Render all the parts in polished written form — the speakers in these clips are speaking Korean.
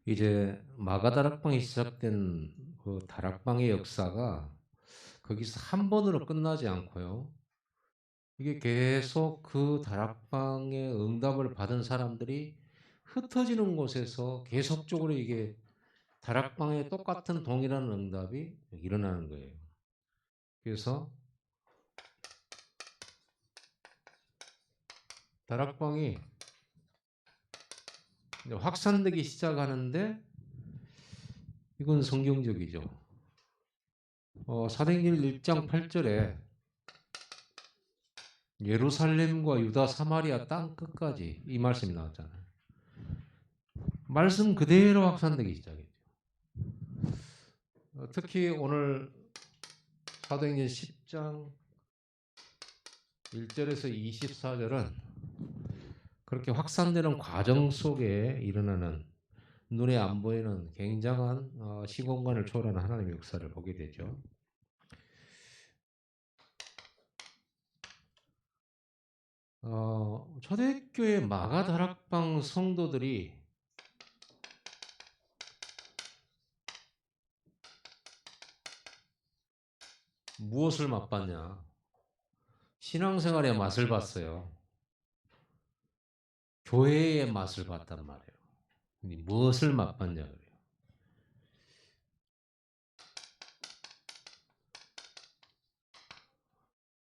이제 마가다락방이 시작된 그 다락방의 역사가 거기서 한 번으로 끝나지 않고요. 이게 계속 그 다락방의 응답을 받은 사람들이 흩어지는 곳에서 계속적으로 이게 다락방의 똑같은 동일한 응답이 일어나는 거예요. 그래서 다락방이 이제 확산되기 시작하는데 이건 성경적이죠. 사도행전 1장 8절에 예루살렘과 유다 사마리아 땅 끝까지 이 말씀이 나왔잖아요. 말씀 그대로 확산되기 시작했죠. 특히 오늘 사도행전 10장 1절에서 24절은 그렇게 확산되는 과정 속에 일어나는 눈에 안 보이는 굉장한 시공간을 초월하는 하나님의 역사를 보게 되죠. 초대교회 마가다락방 성도들이 무엇을 맛봤냐? 신앙생활의 맛을 봤어요. 교회의 맛을 봤단 말이에요. 근데 무엇을 맛봤냐 그래요.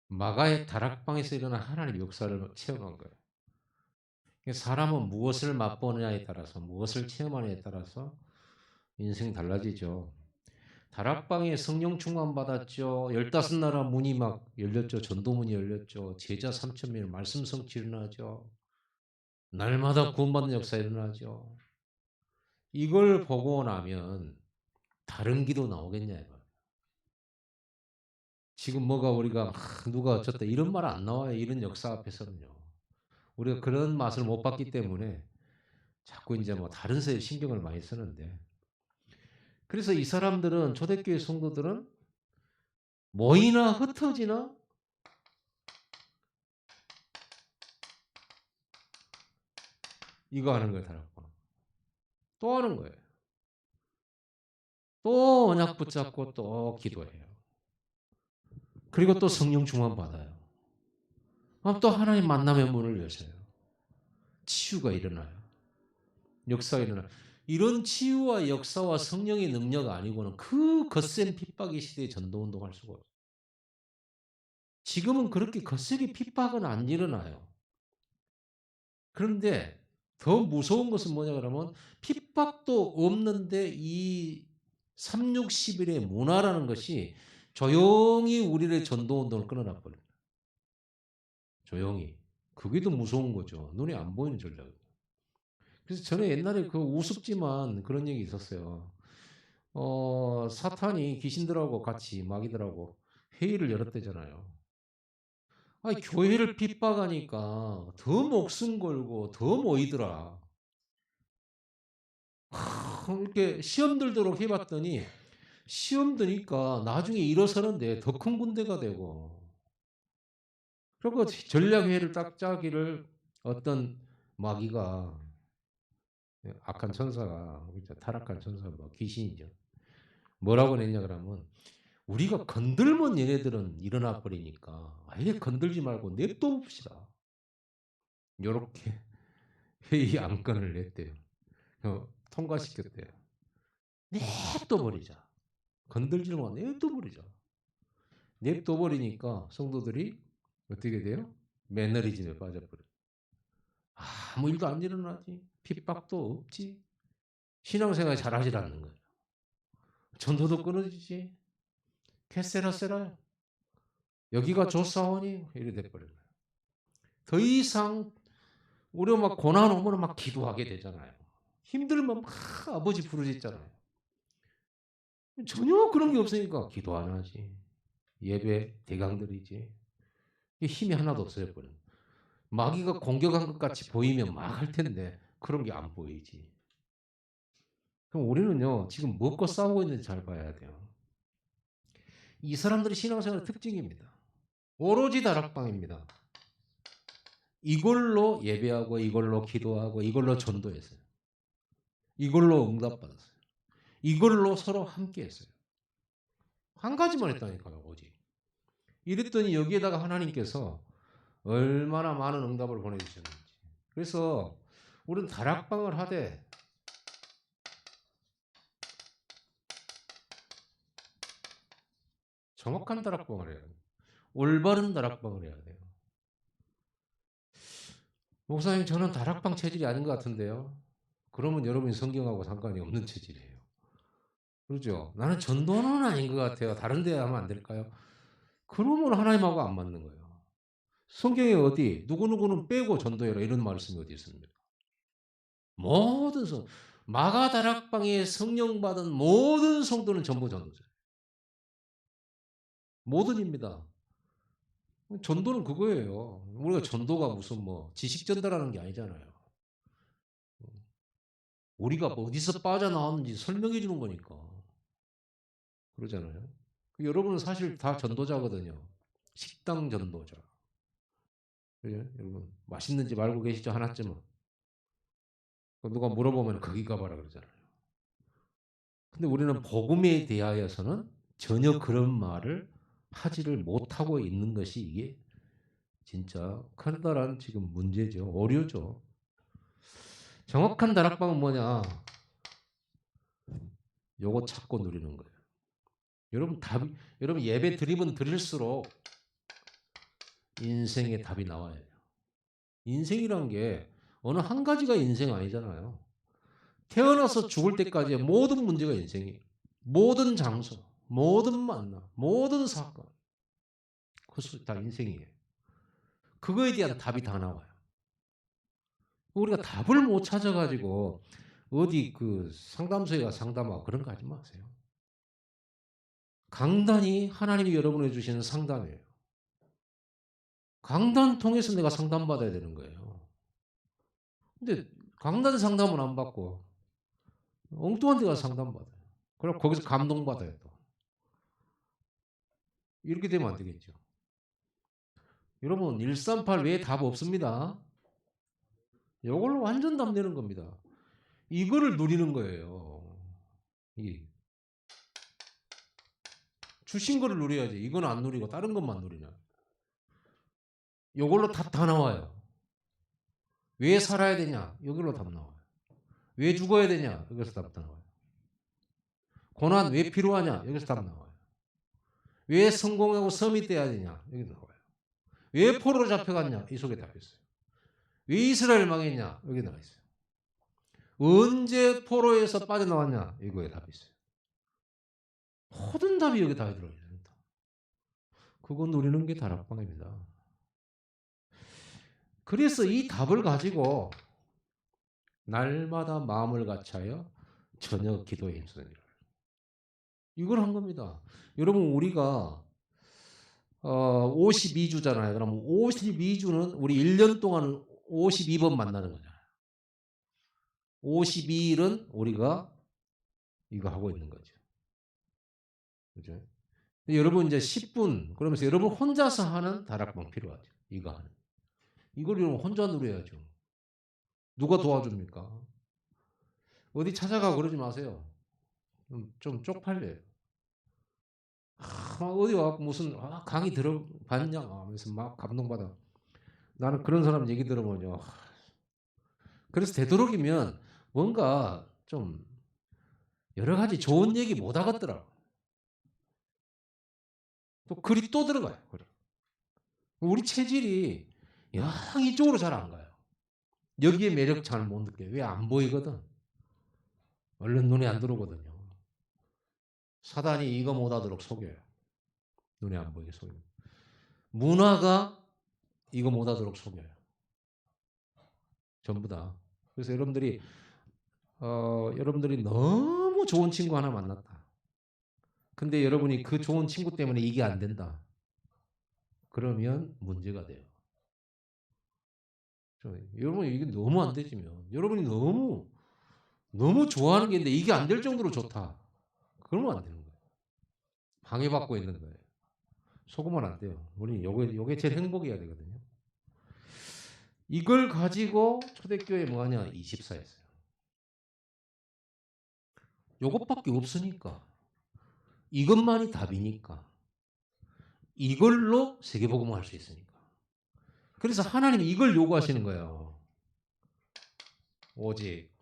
마가의 다락방에서 일어난 하나님의 역사를 체험한 거예요. 사람은 무엇을 맛보느냐에 따라서 무엇을 체험하느냐에 따라서 인생이 달라지죠. 다락방에 성령 충만 받았죠. 15나라 문이 막 열렸죠. 전도문이 열렸죠. 제자 3,000명 말씀 성취 일어나죠. 날마다 구원받는 역사 일어나죠. 이걸 보고 나면 다른 기도 나오겠냐 이거. 지금 뭐가 우리가 누가 어쨌다 이런 말 안 나와요. 이런 역사 앞에서는요. 우리가 그런 맛을 못 봤기 때문에 자꾸 이제 뭐 다른 새 신경을 많이 쓰는데. 그래서 이 사람들은 초대교회 성도들은 모이나 흩어지나 이거 하는 거예요. 다락방. 또 하는 거예요. 또 언약 붙잡고 또 기도해요. 그리고 또 성령 충만 받아요. 또 하나님 만남의 문을 여셔요. 치유가 일어나요. 역사가 일어나요. 이런 치유와 역사와 성령의 능력 아니고는 그 거센 핍박의 시대에 전도운동할 수가 없어요. 지금은 그렇게 거세게 핍박은 안 일어나요. 그런데 더 무서운 것은 뭐냐 그러면 핍박도 없는데 이 360일의 문화라는 것이 조용히 우리를 전도운동을 끊어놔 버려요. 조용히. 그게 더 무서운 거죠. 눈에 안 보이는 전략. 그래서 저는 옛날에 그 우습지만 그런 얘기 있었어요. 사탄이 귀신들하고 같이 마귀들하고 회의를 열었대잖아요. 아니, 교회를 핍박하니까 더 목숨 걸고 더 모이더라. 이렇게 시험 들도록 해봤더니 시험 드니까 나중에 일어서는데 더 큰 군대가 되고. 그리고 전략회의를 딱 짜기를 어떤 마귀가 악한 천사가 타락한 천사가 뭐 귀신이죠. 뭐라고 했냐 그러면 우리가 건들면 얘네들은 일어나 버리니까 아예 건들지 말고 냅둬 봅시다. 요렇게 회의 안건을 냈대요. 통과시켰대요. 냅둬 버리자. 건들지 말고 냅둬 버리자. 냅둬 버리니까 성도들이 어떻게 돼요? 매너리즘에 빠져버려요. 아무 일도 안 일어나지. 핍박도 없지. 신앙생활 잘하지 않는 거예요. 전도도 끊어지지. 캐세라세라. 여기가 조사원이 이래 돼버려요. 더 이상 우리가 막 고난 오면 막 기도하게 되잖아요. 힘들면 막 아버지 부르짖잖아요. 전혀 그런 게 없으니까 기도 안 하지. 예배 대강들이지. 힘이 하나도 없어져 버려. 마귀가 공격한 것 같이 보이면 막 할 텐데 그런 게 안 보이지. 그럼 우리는요 지금 먹고 싸우고 있는지 잘 봐야 돼요. 이 사람들의 신앙생활의 특징입니다. 오로지 다락방입니다. 이걸로 예배하고 이걸로 기도하고 이걸로 전도했어요. 이걸로 응답받았어요. 이걸로 서로 함께 했어요. 한 가지만 했다니까요, 오직. 이랬더니 여기에다가 하나님께서 얼마나 많은 응답을 보내주셨는지. 그래서 우리는 다락방을 하되 정확한 다락방을 해야 돼요. 올바른 다락방을 해야 돼요. 목사님, 저는 다락방 체질이 아닌 것 같은데요. 그러면 여러분이 성경하고 상관이 없는 체질이에요. 그렇죠? 나는 전도는 아닌 것 같아요. 다른 데 하면 안 될까요? 그러면 하나님하고 안 맞는 거예요. 성경에 어디 누구누구는 빼고 전도해라 이런 말씀이 어디 있습니까? 모든 성 마가 다락방에 성령 받은 모든 성도는 전부 전도자예요. 모든입니다. 전도는 그거예요. 우리가 전도가 무슨 뭐 지식 전달하는 게 아니잖아요. 우리가 뭐 어디서 빠져나왔는지 설명해 주는 거니까. 그러잖아요. 여러분은 사실 다 전도자거든요. 식당 전도자. 그죠? 여러분 맛있는 집 알고 계시죠? 하나쯤은. 누가 물어보면 거기 가봐라 그러잖아요. 근데 우리는 복음에 대하여서는 전혀 그런 말을 하지를 못하고 있는 것이 이게 진짜 커다란 지금 문제죠. 오류죠. 정확한 다락방은 뭐냐? 요거 찾고 누리는 거예요. 여러분 예배 드리면 드릴수록 인생의 답이 나와야 돼요. 인생이란 게 어느 한 가지가 인생 아니잖아요. 태어나서 죽을 때까지의 모든 문제가 인생이에요. 모든 장소, 모든 만남, 모든 사건. 그것이 다 인생이에요. 그거에 대한 답이 다 나와요. 우리가 답을 못 찾아가지고 어디 그 상담소에 가 상담하고 그런 거 하지 마세요. 강단이 하나님이 여러분에 주시는 상담이에요. 강단 통해서 내가 상담받아야 되는 거예요. 근데 강단 상담은 안 받고 엉뚱한 데 가서 상담받아요. 그럼 거기서 감동받아요 또. 이렇게 되면 안 되겠죠. 여러분 138 외에 답 없습니다. 이걸로 완전 답 내는 겁니다. 이거를 누리는 거예요. 이 주신 거를 누려야지. 이건 안 누리고 다른 것만 누리냐. 이걸로 답 다 나와요. 왜 살아야 되냐? 이걸로 답 나와요. 왜 죽어야 되냐? 여기서 답 나와요. 고난 왜 필요하냐? 여기서 답 나와요. 왜 성공하고 섬이 돼야 되냐? 여기 나와요. 왜 포로로 잡혀갔냐? 이 속에 답이 있어요. 왜 이스라엘 망했냐? 여기 나와 있어요. 언제 포로에서 빠져나왔냐? 이거에 답이 있어요. 모든 답이 여기 다 들어있어요. 그거 누리는 게 다락방입니다. 그래서 이 답을 가지고 날마다 마음을 같이하여 저녁 기도에 힘쓰는 일. 이걸 한 겁니다. 여러분 우리가 52주잖아요. 그럼 52주는 우리 1년 동안 52번 만나는 거잖아요. 52일은 우리가 이거 하고 있는 거죠. 그죠? 여러분 이제 10분 그러면서 여러분 혼자서 하는 다락방 필요하죠. 이거 하는. 이걸 여러분 혼자 누려야죠. 누가 도와줍니까? 어디 찾아가고 그러지 마세요. 좀 쪽팔려요. 어디 와서 무슨 강의 들어봤냐 하면서 막 감동받아. 나는 그런 사람 얘기 들어보면요. 그래서 되도록이면 뭔가 좀 여러 가지 좋은 얘기 못 하겠더라고. 또 글이 또 들어가요. 우리 체질이 영 이쪽으로 잘 안 가요. 여기에 매력 잘 못 느껴요. 왜 안 보이거든. 얼른 눈에 안 들어오거든요. 사단이 이거 못하도록 속여요. 눈에 안 보이게 속여요. 문화가 이거 못하도록 속여요. 전부 다. 그래서 여러분들이 너무 좋은 친구 하나 만났다. 근데 여러분이 그 좋은 친구 때문에 이게 안 된다. 그러면 문제가 돼요. 여러분 이게 너무 안 되지면 여러분이 너무 좋아하는 게 있는데 이게 안 될 정도로 좋다. 그러면 안 되는 거예요. 방해받고 있는 거예요. 속으면 안 돼요. 우리 요게 제일 행복이어야 되거든요. 이걸 가지고 초대교회 뭐하냐 24였어요. 요것밖에 없으니까. 이것만이 답이니까. 이걸로 세계복음을 할 수 있으니까. 그래서 하나님이 이걸 요구하시는 거예요. 오직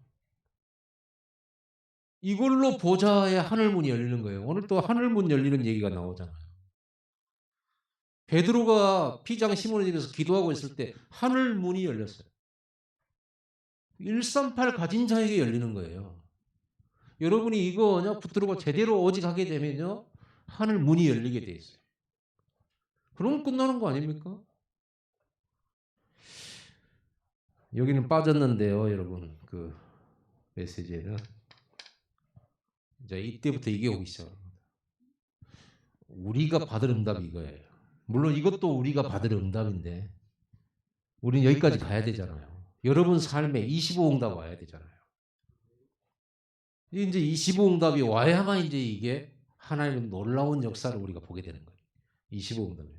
이걸로 보좌의 하늘문이 열리는 거예요. 오늘 또 하늘문 열리는 얘기가 나오잖아요. 베드로가 피장 시몬의 집에서 기도하고 있을 때 하늘문이 열렸어요. 138 가진 자에게 열리는 거예요. 여러분이 이거 붙들고 제대로 오직 하게 되면요. 하늘문이 열리게 돼 있어요. 그럼 끝나는 거 아닙니까? 여기는 빠졌는데요, 여러분. 그 메시지에는 이제 이때부터 이게 오기 시작합니다. 우리가 받을 응답이 이거예요. 물론 이것도 우리가 받을 응답인데 우리는 여기까지 가야 되잖아요. 여러분 삶에 25응답 와야 되잖아요. 이제 25응답이 와야만 이제 이게 하나님의 놀라운 역사를 우리가 보게 되는 거예요. 25응답이.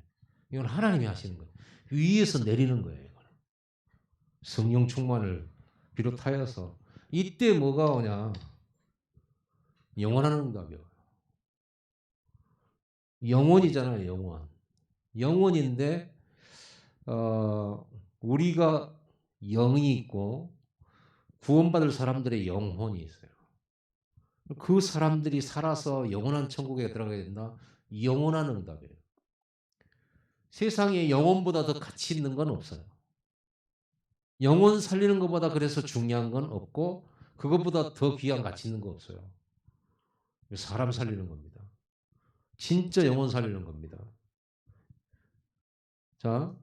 이건 하나님이 하시는 거예요. 위에서 내리는 거예요. 이거는. 성령 충만을 비롯하여서 이때 뭐가 오냐? 영원한 응답이요. 영원이잖아요. 영원. 영원인데 우리가 영이 있고 구원받을 사람들의 영혼이 있어요. 그 사람들이 살아서 영원한 천국에 들어가게 된다. 영원한 응답이에요. 세상에 영혼보다 더 가치 있는 건 없어요. 영혼 살리는 것보다 그래서 중요한 건 없고 그것보다 더 귀한 가치 있는 거 없어요. 사람 살리는 겁니다. 진짜 영혼 살리는 겁니다. 자,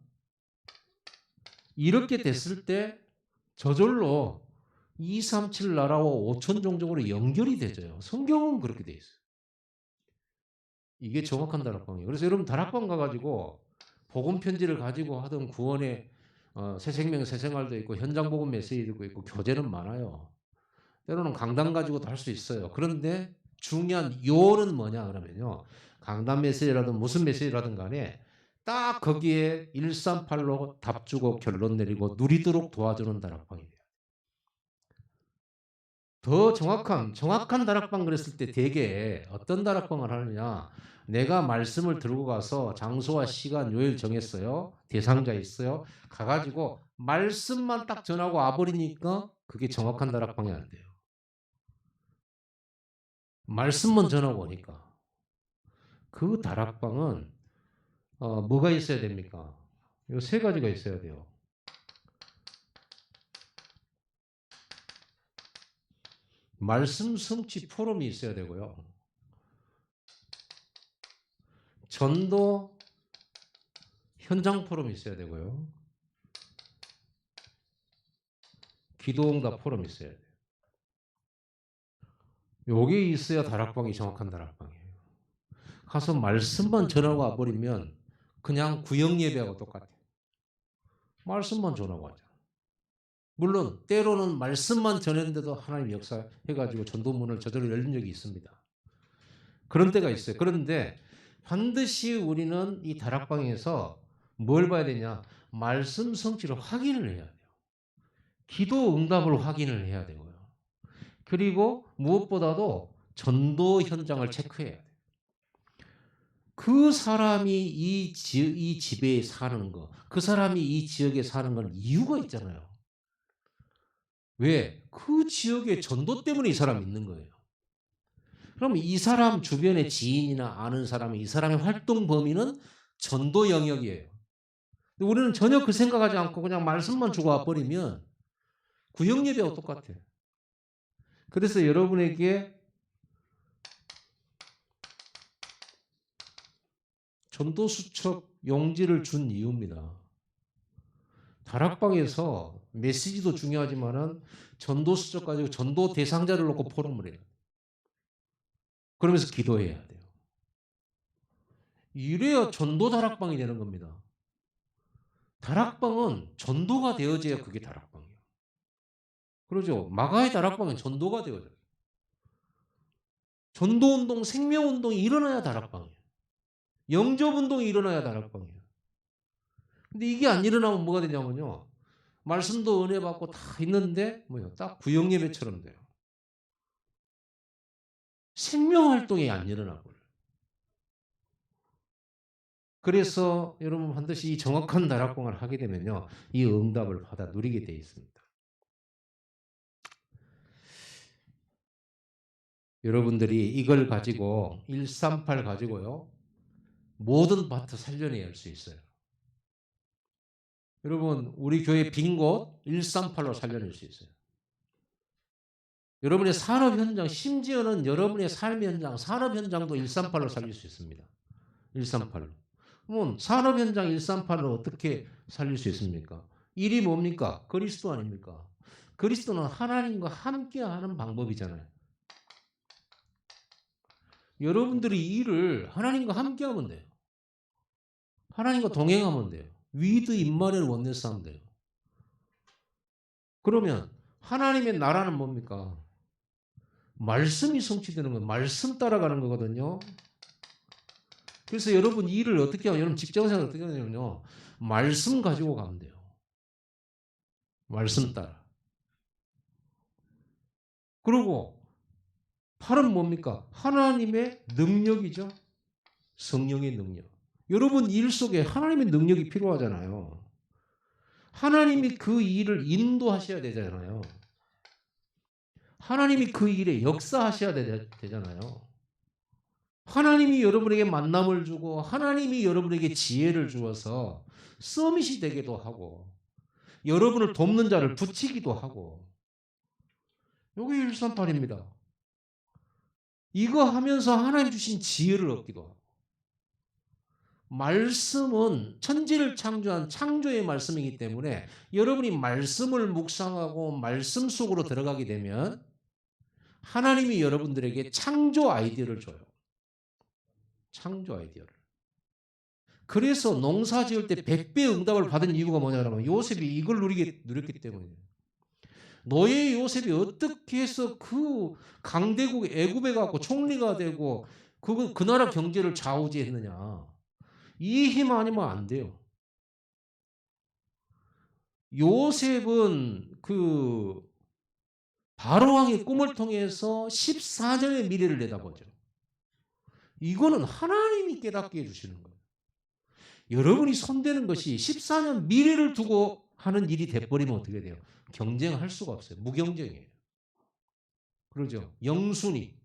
이렇게 됐을 때 저절로 237 나라와 5천 종족으로 연결이 되죠. 성경은 그렇게 돼 있어요. 이게 정확한 다락방이에요. 그래서 여러분 다락방 가가지고 복음 편지를 가지고 하던 구원의 새 생명 새 생활도 있고 현장 복음 메시지도 있고 교재는 많아요. 때로는 강단 가지고도 할 수 있어요. 그런데 중요한 요는 뭐냐 그러면요. 강단 메시지라든 무슨 메시지라든 간에 딱 거기에 138로 답 주고 결론 내리고 누리도록 도와주는 다락방이에요. 더 정확한 다락방 그랬을 때 대개 어떤 다락방을 하느냐. 내가 말씀을 들고 가서 장소와 시간, 요일 정했어요. 대상자 있어요. 가가지고 말씀만 딱 전하고 와버리니까 그게 정확한 다락방이 안 돼요. 말씀만 전하고 오니까. 그 다락방은 뭐가 있어야 됩니까? 이 세 가지가 있어야 돼요. 말씀 성취 포럼이 있어야 되고요. 전도 현장 포럼이 있어야 되고요. 기도응답 포럼이 있어야 돼요. 요게 있어야 다락방이 정확한 다락방이에요. 가서 말씀만 전하고 와버리면 그냥 구역 예배하고 똑같아요. 말씀만 전하고 하죠. 물론 때로는 말씀만 전했는데도 하나님 역사해가지고 전도문을 저절로 열린 적이 있습니다. 그런 때가 있어요. 그런데 반드시 우리는 이 다락방에서 뭘 봐야 되냐? 말씀 성취를 확인을 해야 돼요. 기도 응답을 확인을 해야 되고요. 그리고 무엇보다도 전도 현장을 체크해야 돼요. 그 사람이 이 집에 사는 거, 그 사람이 이 지역에 사는 건 이유가 있잖아요. 왜? 그 지역의 전도 때문에 이 사람이 있는 거예요. 그럼 이 사람 주변의 지인이나 아는 사람이 이 사람의 활동 범위는 전도 영역이에요. 근데 우리는 전혀 그 생각하지 않고 그냥 말씀만 주고 와버리면 구역 예배와 똑같아요. 그래서 여러분에게 전도 수첩 용지를 준 이유입니다. 다락방에서 메시지도 중요하지만은 전도 수첩 가지고 전도 대상자를 놓고 포럼을 해요. 그러면서 기도해야 돼요. 이래야 전도 다락방이 되는 겁니다. 다락방은 전도가 되어져야 그게 다락방이에요. 그러죠. 마가의 다락방은 전도가 되어져요. 전도운동, 생명운동이 일어나야 다락방이에요. 영접운동이 일어나야 다락방이에요. 근데 이게 안 일어나면 뭐가 되냐면요. 말씀도 은혜 받고 다 있는데 뭐요? 딱 구역 예배처럼 돼요. 생명활동이 안 일어나고 그래요. 그래서 여러분 반드시 이 정확한 다락방을 하게 되면요. 이 응답을 받아 누리게 돼 있습니다. 여러분들이 이걸 가지고 138 가지고요. 모든 밭을 살려낼 수 있어요. 여러분 우리 교회 빈 곳 138로 살려낼 수 있어요. 여러분의 산업 현장 심지어는 여러분의 삶의 현장 산업 현장도 138로 살릴 수 있습니다. 138로. 그러면 산업 현장 138로 어떻게 살릴 수 있습니까? 일이 뭡니까? 그리스도 아닙니까? 그리스도는 하나님과 함께하는 방법이잖아요. 여러분들이 이 일을 하나님과 함께하면 돼요. 하나님과 동행하면 돼요. 위드 임마누엘 원네스 하면 돼요. 그러면 하나님의 나라는 뭡니까? 말씀이 성취되는 건 말씀 따라가는 거거든요. 그래서 여러분 이 일을 어떻게 하면 여러분 직장생활 어떻게 하냐면요. 말씀 가지고 가면 돼요. 말씀 따라. 그리고 8은 뭡니까? 하나님의 능력이죠. 성령의 능력. 여러분 일 속에 하나님의 능력이 필요하잖아요. 하나님이 그 일을 인도하셔야 되잖아요. 하나님이 그 일에 역사하셔야 되잖아요. 하나님이 여러분에게 만남을 주고 하나님이 여러분에게 지혜를 주어서 서밋이 되기도 하고 여러분을 돕는 자를 붙이기도 하고 이게 138입니다. 이거 하면서 하나님 주신 지혜를 얻기도 하고 말씀은 천지를 창조한 창조의 말씀이기 때문에 여러분이 말씀을 묵상하고 말씀 속으로 들어가게 되면 하나님이 여러분들에게 창조 아이디어를 줘요. 창조 아이디어를. 그래서 농사 지을 때 100배 응답을 받은 이유가 뭐냐면 요셉이 이걸 누렸기 때문이에요. 너의 요셉이 어떻게 해서 그 강대국 애굽에 가고 총리가 되고 그 나라 경제를 좌우지했느냐. 이 힘 아니면 안 돼요. 요셉은 그 바로 왕의 꿈을 통해서 14년의 미래를 내다보죠. 이거는 하나님이 깨닫게 해주시는 거예요. 여러분이 손대는 것이 14년 미래를 두고 하는 일이 돼버리면 어떻게 돼요? 경쟁할 수가 없어요. 무경쟁이에요. 그러죠. 영순위.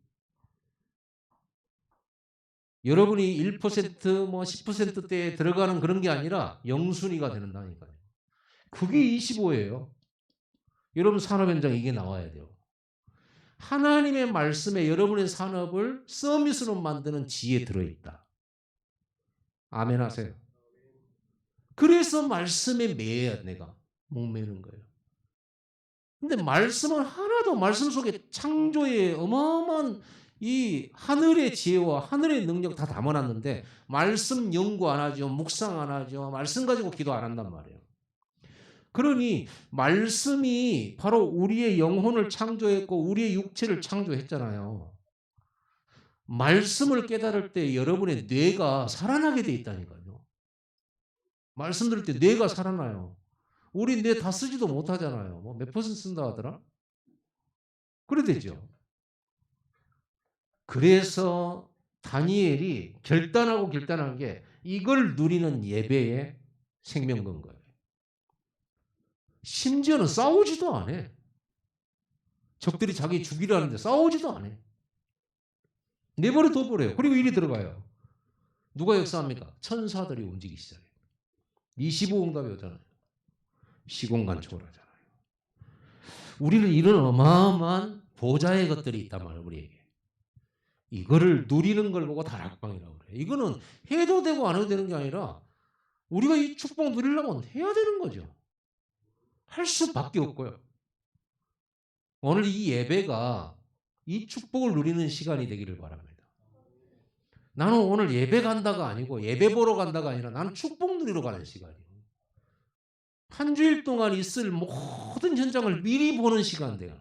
여러분이 1%뭐 10%대에 들어가는 그런 게 아니라 영순위가 되는다니까요. 그게 25예요. 여러분 산업 현장 이게 나와야 돼요. 하나님의 말씀에 여러분의 산업을 서밋으로 만드는 지혜 들어있다. 아멘 하세요. 그래서 말씀에 매여야 내가 목매는 거예요. 근데 말씀은 하나도 말씀 속에 창조의 어마어마한 이 하늘의 지혜와 하늘의 능력 다 담아놨는데 말씀 연구 안 하죠. 묵상 안 하죠. 말씀 가지고 기도 안 한단 말이에요. 그러니 말씀이 바로 우리의 영혼을 창조했고 우리의 육체를 창조했잖아요. 말씀을 깨달을 때 여러분의 뇌가 살아나게 돼 있다니까요. 말씀 들을 때 뇌가 살아나요. 우리 뇌 다 쓰지도 못하잖아요. 뭐 몇 퍼센트 쓴다 하더라? 그래 되죠. 그래서 다니엘이 결단한 게 이걸 누리는 예배의 생명건 거예요. 심지어는 싸우지도 안 해. 적들이 자기 죽이라는데 싸우지도 안 해. 내버려 둬버려요. 그리고 일이 들어가요. 누가 역사합니까? 천사들이 움직이기 시작해요. 25응답이 오잖아요. 시공간 초월하잖아요. 우리는 이런 어마어마한 보좌의 것들이 있단 말이에요. 우리에게. 이거를 누리는 걸 보고 다락방이라고 그래요. 이거는 해도 되고 안 해도 되는 게 아니라 우리가 이 축복 누리려면 해야 되는 거죠. 할 수밖에 없고요. 오늘 이 예배가 이 축복을 누리는 시간이 되기를 바랍니다. 나는 오늘 예배 간다가 아니고 예배 보러 간다가 아니라 나는 축복 누리러 가는 시간이에요. 한 주일 동안 있을 모든 현장을 미리 보는 시간대요.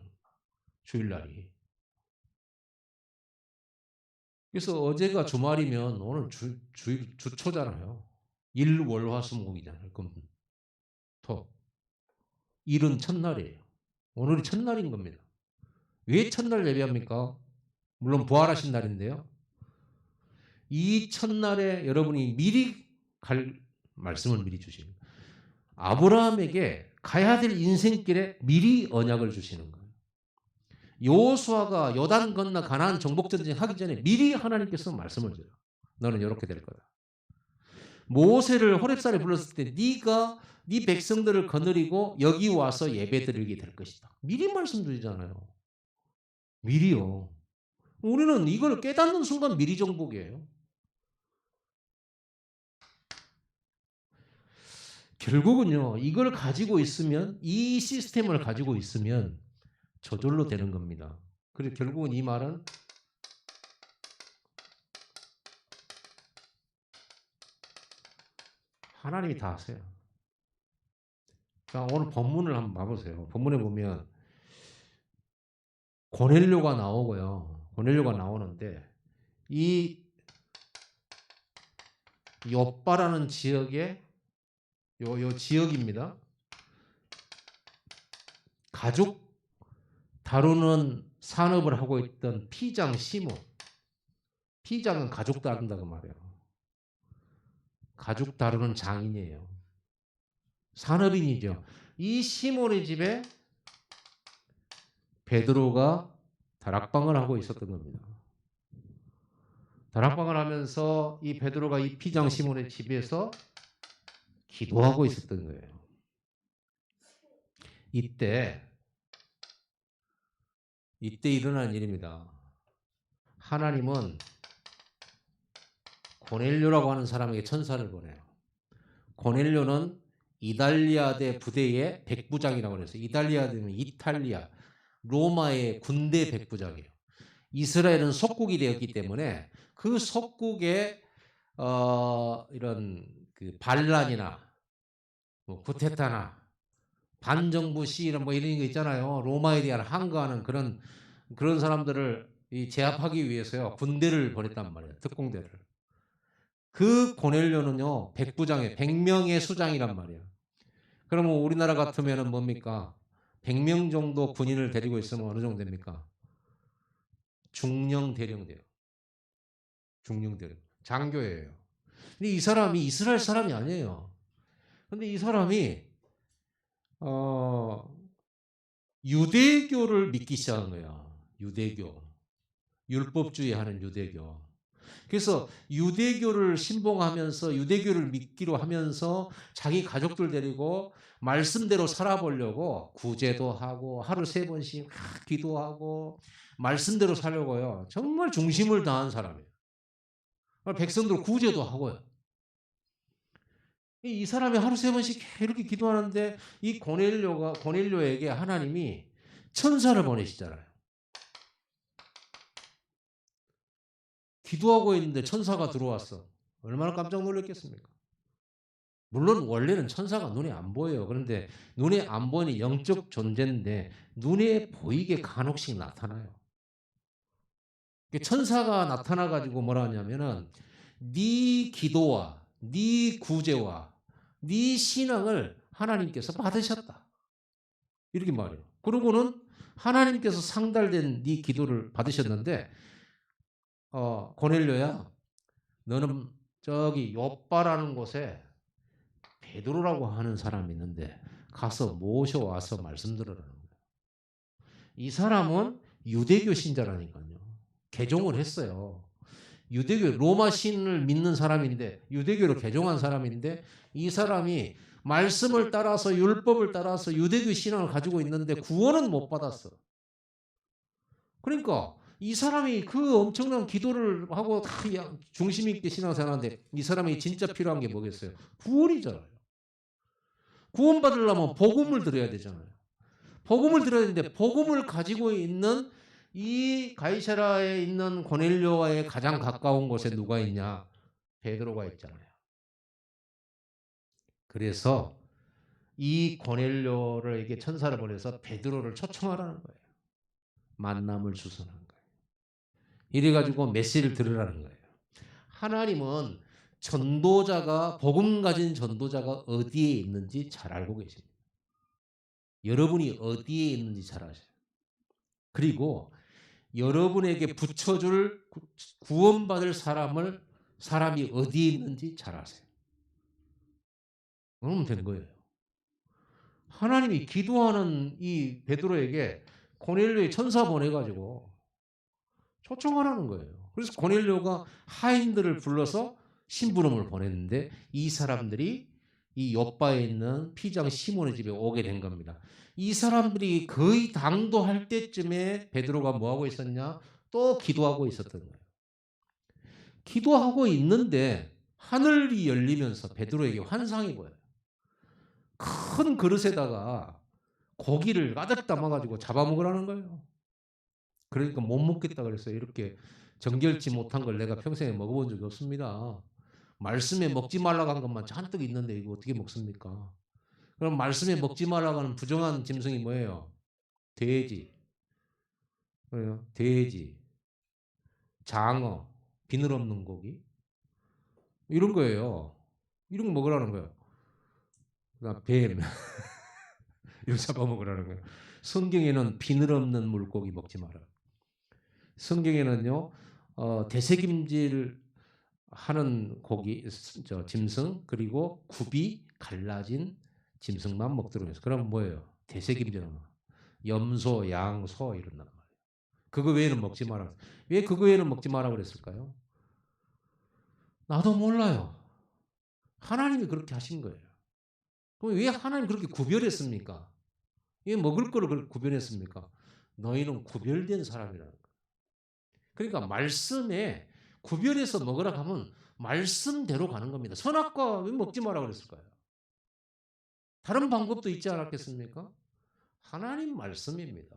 주일날이. 그래서 어제가 주말이면 오늘 주초잖아요. 일, 월, 화, 수, 목이잖아요. 그럼 토. 일은 첫날이에요. 오늘이 첫날인 겁니다. 왜 첫날 예배합니까? 물론 부활하신 날인데요. 이 첫날에 여러분이 미리 갈 말씀을 미리 주시는 거예요. 아브라함에게 가야 될 인생길에 미리 언약을 주시는 거예요. 여호수아가 요단 건너 가나안 정복 전쟁 하기 전에 미리 하나님께서 말씀을 줘요. 너는 이렇게 될 거다. 모세를 호렙산에 불렀을 때 네가 네 백성들을 거느리고 여기 와서 예배드리게 될 것이다. 미리 말씀드리잖아요. 미리요. 우리는 이걸 깨닫는 순간 미리 정복이에요. 결국은요. 이걸 가지고 있으면 이 시스템을 가지고 있으면 저절로 되는 겁니다. 그래서 결국은 이 말은 하나님이 다 하세요. 자, 오늘 본문을 한번 봐보세요. 본문에 보면 고넬료가 나오고요. 고넬료가 나오는데 이 욥바라는 지역의 요 지역입니다. 가죽 다루는 산업을 하고 있던 피장 시몬. 피장은 가죽 다룬다고 말해요. 가죽 다루는 장인이에요. 산업인이죠. 이 시몬의 집에 베드로가 다락방을 하고 있었던 겁니다. 다락방을 하면서 이 베드로가 이 피장 시몬의 집에서 기도하고 있었던 거예요. 이때 일어난 일입니다. 하나님은 고넬료라고 하는 사람에게 천사를 보내요. 고넬료는 이달리아대 부대의 백부장이라고 해서 이달리아대는 이탈리아, 로마의 군대 백부장이에요. 이스라엘은 속국이 되었기 때문에 그 속국의 이런 그 반란이나 뭐 쿠데타나 반정부 시위나 뭐 이런 거 있잖아요. 로마에 대한 항거하는 그런 사람들을 제압하기 위해서요 군대를 보냈단 말이에요. 특공대를. 그 고넬료는요 백부장의 100명의 수장이란 말이에요. 그러면 우리나라 같으면은 뭡니까? 100명 정도 군인을 데리고 있으면 어느 정도 됩니까? 중령 대령 돼요. 중령 대령. 장교예요. 근데 이 사람이 이스라엘 사람이 아니에요. 근데 이 사람이 유대교를 믿기 시작한 거야. 유대교. 율법주의 하는 유대교. 그래서 유대교를 신봉하면서 유대교를 믿기로 하면서 자기 가족들 데리고 말씀대로 살아보려고 구제도 하고 하루 3번씩 기도하고 말씀대로 살려고요. 정말 중심을 다한 사람이에요. 백성들 구제도 하고요. 이 사람이 하루 3번씩 이렇게 기도하는데 이 고넬료에게 하나님이 천사를 보내시잖아요. 기도하고 있는데 천사가 들어왔어. 얼마나 깜짝 놀랐겠습니까? 물론 원래는 천사가 눈에 안 보여요. 그런데 눈에 안 보이는 영적 존재인데 눈에 보이게 간혹씩 나타나요. 천사가 나타나 가지고 뭐라 하냐면은 네 기도와 네 구제와 네 신앙을 하나님께서 받으셨다. 이렇게 말해요. 그러고는 하나님께서 상달된 네 기도를 받으셨는데 고넬료야 너는 저기 욥바라는 곳에 베드로라고 하는 사람이 있는데 가서 모셔와서 말씀 들으라는 거예요. 이 사람은 유대교 신자라니까요. 개종을 했어요. 유대교 로마 신을 믿는 사람인데 유대교를 개종한 사람인데 이 사람이 말씀을 따라서 율법을 따라서 유대교 신앙을 가지고 있는데 구원은 못 받았어. 그러니까 이 사람이 그 엄청난 기도를 하고 다 중심 있게 신앙생활하는데 이 사람이 진짜 필요한 게 뭐겠어요? 구원이잖아요. 구원받으려면 복음을 들어야 되잖아요. 복음을 들어야 되는데 복음을 가지고 있는 이 가이사라에 있는 고넬료와의 가장 가까운 곳에 누가 있냐? 베드로가 있잖아요. 그래서 이 고넬료에게 천사를 보내서 베드로를 초청하라는 거예요. 만남을 주선한 거예요. 이래가지고 메시지를 들으라는 거예요. 하나님은 전도자가 복음 가진 전도자가 어디에 있는지 잘 알고 계십니다. 여러분이 어디에 있는지 잘 아셔요. 그리고 여러분에게 붙여줄 구원받을 사람이 어디에 있는지 잘 아세요. 그러면 된 거예요. 하나님이 기도하는 이 베드로에게 고넬료의 천사 보내 가지고 초청하라는 거예요. 그래서 고넬료가 하인들을 불러서 심부름을 보냈는데 이 사람들이 이 요바에 있는 피장 시몬의 집에 오게 된 겁니다. 이 사람들이 거의 당도할 때쯤에 베드로가 뭐 하고 있었냐? 또 기도하고 있었던 거예요. 기도하고 있는데 하늘이 열리면서 베드로에게 환상이 보여요. 큰 그릇에다가 고기를 가득 담아 가지고 잡아먹으라는 거예요. 그러니까 못 먹겠다 그랬어요. 이렇게 정결치 못한 걸 내가 평생에 먹어본 적이 없습니다. 말씀에 먹지 말라고 한 것만 잔뜩 있는데 이거 어떻게 먹습니까? 그럼 말씀에 먹지 말라고 하는 부정한 짐승이 뭐예요? 돼지, 그래요? 돼지, 장어, 비늘 없는 고기 이런 거예요. 이런 거 먹으라는 거예요. 그다음 뱀 이거 잡아먹으라는 거예요. 성경에는 비늘 없는 물고기 먹지 마라. 성경에는요 되새김질 하는 고기, 짐승 그리고 굽이 갈라진 짐승만 먹도록 해서 그럼 뭐예요? 되새김질하는 거. 염소, 양, 소 이런단 말이에요. 그거 외에는 먹지 마라. 왜 그거 외에는 먹지 마라 그랬을까요? 나도 몰라요. 하나님이 그렇게 하신 거예요. 그럼 왜 하나님 그렇게 구별했습니까? 왜 먹을 거를 그렇게 구별했습니까? 너희는 구별된 사람이라는 거예요. 그러니까 말씀에 구별해서 먹으라 하면 말씀대로 가는 겁니다. 선악과 왜 먹지 마라 그랬을까요? 다른 방법도 있지 않았겠습니까? 하나님 말씀입니다.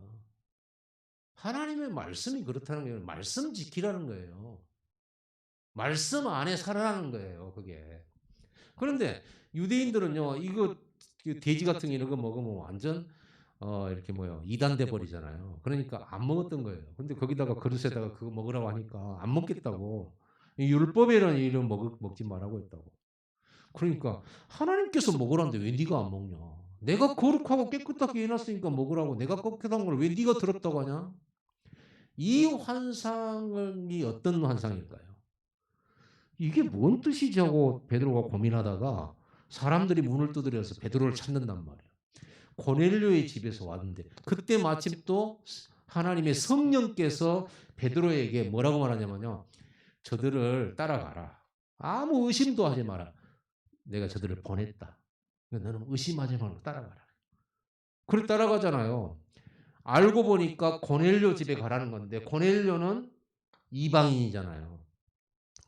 하나님의 말씀이 그렇다는 거예요. 말씀 지키라는 거예요. 말씀 안에 살아라는 거예요. 그게. 그런데 유대인들은요. 이거 돼지 같은 이런 거 먹으면 완전 이렇게 뭐요 이단돼 버리잖아요. 그러니까 안 먹었던 거예요. 근데 거기다가 그릇에다가 그거 먹으라고 하니까 안 먹겠다고. 율법에는 이런 먹지 말라고 했다고. 그러니까 하나님께서 먹으라는데 왜 네가 안 먹냐? 내가 거룩하고 깨끗하게 해놨으니까 먹으라고. 내가 깨끗한 걸 왜 네가 더럽다고 하냐? 이 환상이 어떤 환상일까요? 이게 뭔 뜻이지 하고 베드로가 고민하다가 사람들이 문을 두드려서 베드로를 찾는단 말이에요. 고넬료의 집에서 왔는데 그때 마침 또 하나님의 성령께서 베드로에게 뭐라고 말하냐면요. 저들을 따라가라. 아무 의심도 하지 마라. 내가 저들을 보냈다. 너는 의심하지 말고 따라가라. 그걸 따라가잖아요. 알고 보니까 고넬료 집에 가라는 건데 고넬료는 이방인이잖아요.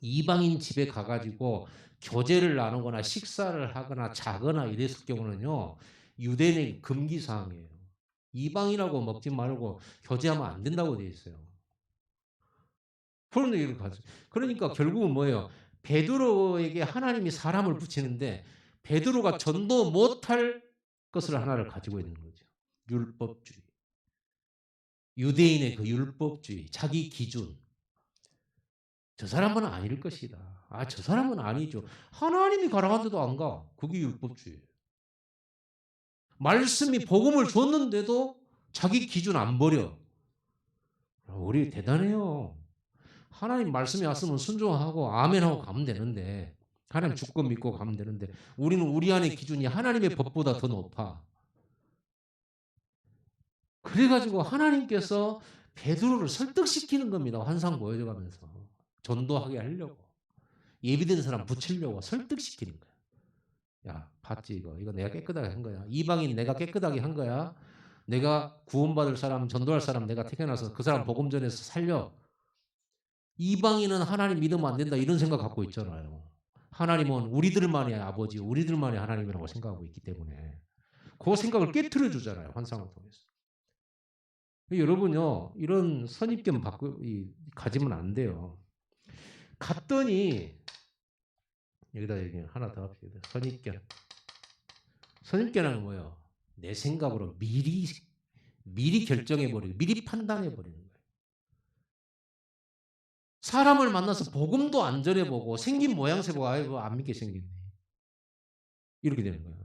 이방인 집에 가가지고 교제를 나누거나 식사를 하거나 자거나 이랬을 경우는요. 유대인의 금기 사항이에요. 이방인하고 먹지 말고 교제하면 안 된다고 되어 있어요. 그런 얘기를 가죠. 그러니까 결국은 뭐예요? 베드로에게 하나님이 사람을 붙이는데 베드로가 전도 못할 것을 하나를 가지고 있는 거죠. 율법주의. 유대인의 그 율법주의, 자기 기준. 저 사람은 아닐 것이다. 아, 저 사람은 아니죠. 하나님이 가라는데도 안 가. 그게 율법주의예요. 말씀이 복음을 줬는데도 자기 기준 안 버려. 우리 대단해요. 하나님 말씀이 왔으면 순종하고 아멘하고 가면 되는데 하나님 주권 믿고 가면 되는데 우리는 우리 안의 기준이 하나님의 법보다 더 높아. 그래가지고 하나님께서 베드로를 설득시키는 겁니다. 환상 보여줘가면서 전도하게 하려고 예비된 사람 붙이려고 설득시키는 거야. 야, 봤지 이거 내가 깨끗하게 한 거야. 이방인 내가 깨끗하게 한 거야. 내가 구원받을 사람, 전도할 사람 내가 택해놔서 그 사람 복음 전해서 살려. 이방인은 하나님 믿으면 안 된다 이런 생각 갖고 있잖아요. 하나님은 우리들만의 아버지, 우리들만의 하나님이라고 생각하고 있기 때문에 그 생각을 깨트려 주잖아요. 환상을 통해서. 여러분요, 이런 선입견 가지면 안 돼요. 갔더니 여기다 얘기 하나 더 합시다. 선입견. 선입견은 뭐예요? 내 생각으로 미리 결정해버리고 미리 판단해버리는 거예요. 사람을 만나서 복음도 안 전해보고 생긴 모양새 보고 아이고 안 믿게 생겼네. 이렇게 되는 거예요.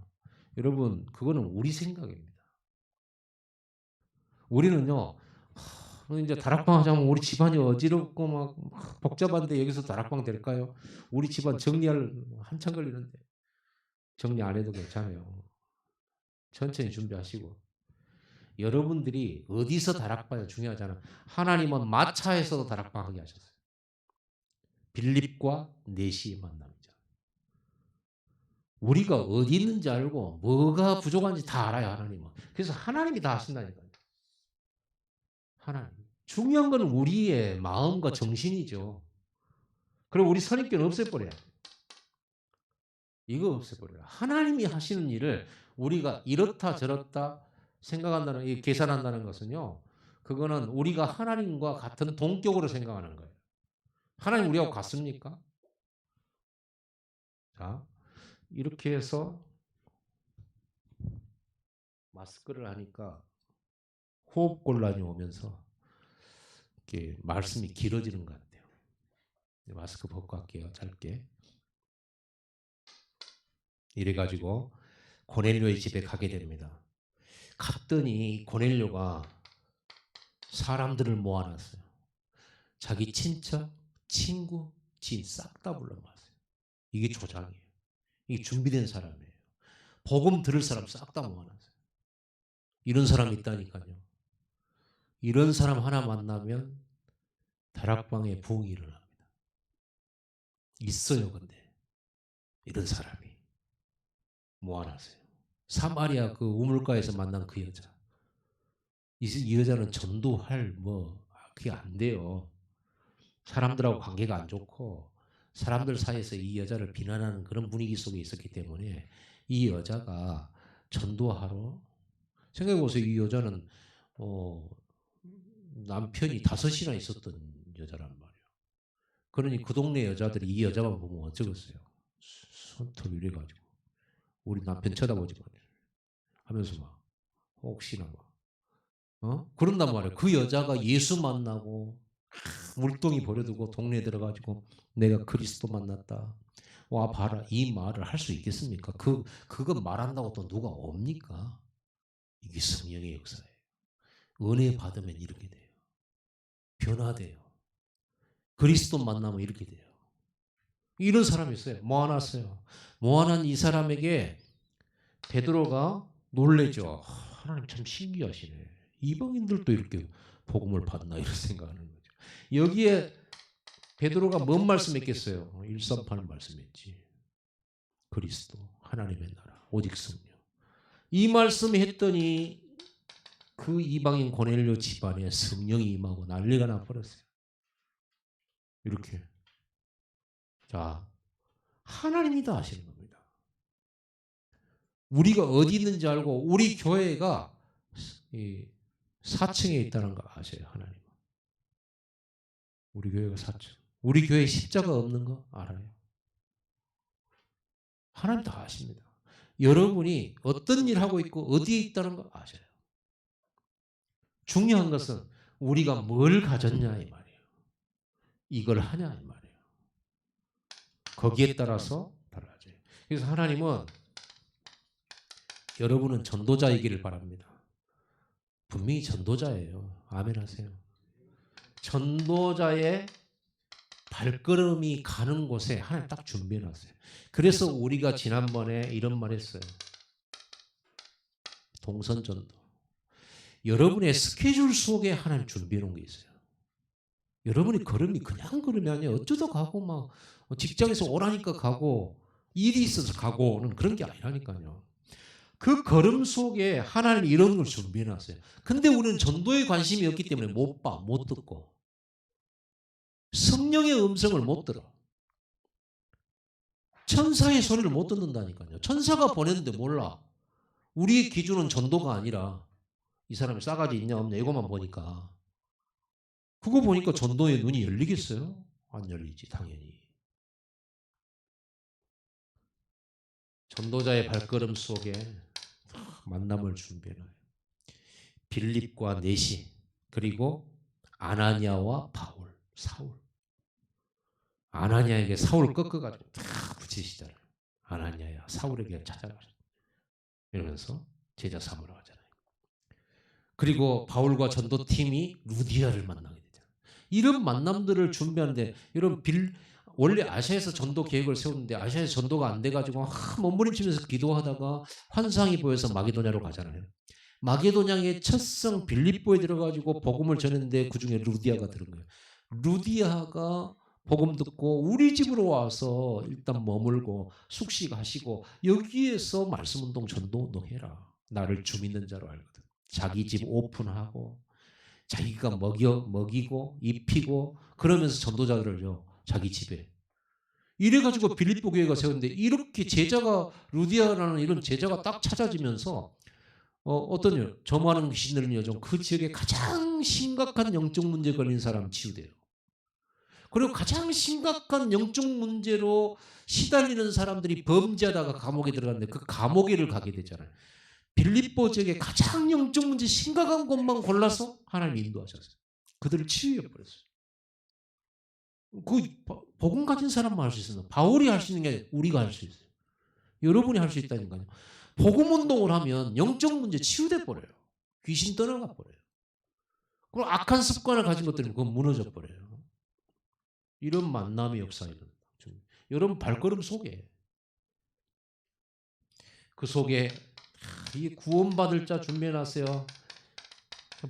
여러분 그거는 우리 생각입니다. 우리는요 이제 다락방 하자면 우리 집안이 어지럽고 막 복잡한데 여기서 다락방 될까요? 우리 집안 정리할 한참 걸리는데 정리 안 해도 괜찮아요. 천천히 준비하시고 여러분들이 어디서 다락방이 중요하잖아. 하나님은 마차에서도 다락방 하게 하셨어요. 빌립과 넷이 만남이잖아. 우리가 어디 있는지 알고 뭐가 부족한지 다 알아요. 하나님은. 그래서 하나님이 다 하신다니까요. 하나님. 중요한 건 우리의 마음과 정신이죠. 그럼 우리 선입견 없애버려야 돼. 이거 없애버려요. 하나님이 하시는 일을 우리가 이렇다 저렇다 생각한다는, 계산한다는 것은요. 그거는 우리가 하나님과 같은 동격으로 생각하는 거예요. 하나님 우리하고 같습니까? 자, 이렇게 해서 마스크를 하니까 호흡곤란이 오면서 이렇게 말씀이 길어지는 것 같아요. 마스크 벗고 할게요. 짧게. 이래가지고 고넬료의 집에 가게 됩니다. 갔더니 고넬료가 사람들을 모아놨어요. 자기 친척, 친구, 지인 싹 다 불러모았어요. 이게 조장이에요. 이게 준비된 사람이에요. 복음 들을 사람 싹 다 모아놨어요. 이런 사람이 있다니까요. 이런 사람 하나 만나면 다락방에 부흥이 일어납니다. 있어요. 근데 이런 사람이 모아놨어요. 사마리아 그 우물가에서 만난 그 여자. 이 여자는 전도할 그게 안 돼요. 사람들하고 관계가 안 좋고 사람들 사이에서 이 여자를 비난하는 그런 분위기 속에 있었기 때문에 이 여자가 전도하러, 생각해보세요. 이 여자는 남편이 5이나 있었던 여자란 말이에요. 그러니 그 동네 여자들이 이 여자만 보면 어쩌겠어요. 손톱 이래가지고 우리 남편 쳐다보지 마 하면서 막 혹시나 막 그런단 말이에요. 그 여자가 예수 만나고 물동이 버려두고 동네에 들어가지고 내가 그리스도 만났다. 와 봐라, 이 말을 할 수 있겠습니까? 그거 말한다고 또 누가 옵니까? 이게 성령의 역사예요. 은혜 받으면 이렇게 돼요. 변화돼요. 그리스도 만나면 이렇게 돼요. 이런 사람이 있어요. 모아놨어요. 모아난 이 사람에게 베드로가 놀래죠. 하나님 참 신기하시네. 이방인들도 이렇게 복음을 받나 이런 생각하는 거죠. 여기에 베드로가 뭔 말씀했겠어요? 138 말씀했지. 그리스도 하나님의 나라 오직 성령. 이 말씀 했더니 그 이방인 고넬료 집안에 성령이 임하고 난리가 나버렸어요. 이렇게. 자, 하나님이 다 하시는 겁니다. 우리가 어디 있는지 알고 우리 교회가 4층에 있다는 거 아세요? 하나님. 우리 교회가 4층. 우리 교회에 십자가 없는 거 알아요? 하나님 다 아십니다. 여러분이 어떤 일 하고 있고 어디에 있다는 거 아셔요. 중요한 것은 우리가 뭘 가졌냐 이 말이에요. 이걸 하냐 이 말이에요. 거기에 따라서 달라져요. 그래서 하나님은 여러분은 전도자이기를 바랍니다. 분명히 전도자예요. 아멘 하세요. 전도자의 발걸음이 가는 곳에 하나님 딱 준비해놨어요. 그래서 우리가 지난번에 이런 말 했어요. 동선전도. 여러분의 스케줄 속에 하나님 준비해놓은 게 있어요. 여러분이 걸음이 그냥 걸으면 아니에요. 어쩌다 가고 막 직장에서 오라니까 가고 일이 있어서 가고는 그런 게 아니라니까요. 그 걸음 속에 하나님이 이런 걸 준비해놨어요. 근데 우리는 전도에 관심이 없기 때문에 못 봐, 못 듣고 성령의 음성을 못 들어. 천사의 소리를 못 듣는다니까요. 천사가 보냈는데 몰라. 우리의 기준은 전도가 아니라 이 사람이 싸가지 있냐 없냐 이것만 보니까 그거 보니까 전도의 눈이 열리겠어요? 안 열리지 당연히. 전도자의 발걸음 속에 만남을 준비해놔요. 빌립과 넷이 그리고 아나니아와 바울, 사울. 아나니아에게 사울을 꺾어가지고 다 붙이시잖아요. 아나니아야 사울에게 찾아가라 이러면서 제자 삼으러 가잖아요. 그리고 바울과 전도팀이 루디아를 만나게 되잖아요. 이런 만남들을 준비하는데 이런 원래 아시아에서 전도 계획을 세웠는데 아시아에서 전도가 안 돼가지고 몸부림치면서 기도하다가 환상이 보여서 마게도냐로 가잖아요. 마게도냐의 첫 성 빌립보에 들어가지고 복음을 전했는데 그중에 루디아가 들은 거예요. 루디아가 복음 듣고 우리 집으로 와서 일단 머물고 숙식하시고 여기에서 말씀운동 전도운동 해라. 나를 주 믿는 자로 알거든. 자기 집 오픈하고 자기가 먹이고 입히고 그러면서 전도자들을요 자기 집에 이래가지고 빌립보 교회가 세웠는데 이렇게 제자가 루디아라는 이런 제자가 딱 찾아지면서 어떤 저만한 귀신 들린 여종 그 지역에 가장 심각한 영적 문제 걸린 사람 치유돼요. 그리고 가장 심각한 영적 문제로 시달리는 사람들이 범죄하다가 감옥에 들어갔는데 그 감옥에를 가게 되잖아요. 빌립보 지역에 가장 영적 문제 심각한 곳만 골라서 하나님 인도하셨어요. 그들을 치유해 버렸어요. 그 복음 가진 사람만 할 수 있어요. 바울이 할 수 있는 게 아니라 우리가 할 수 있어요. 여러분이 할 수 있다니까요. 복음 운동을 하면 영적 문제 치유돼 버려요. 귀신 떠나가 버려요. 그럼 악한 습관을 가진 것들은 그건 무너져 버려요. 이런 만남의 역사입니다. 여러분 발걸음 속에 그 속에 이 구원받을 자 준비해놨어요.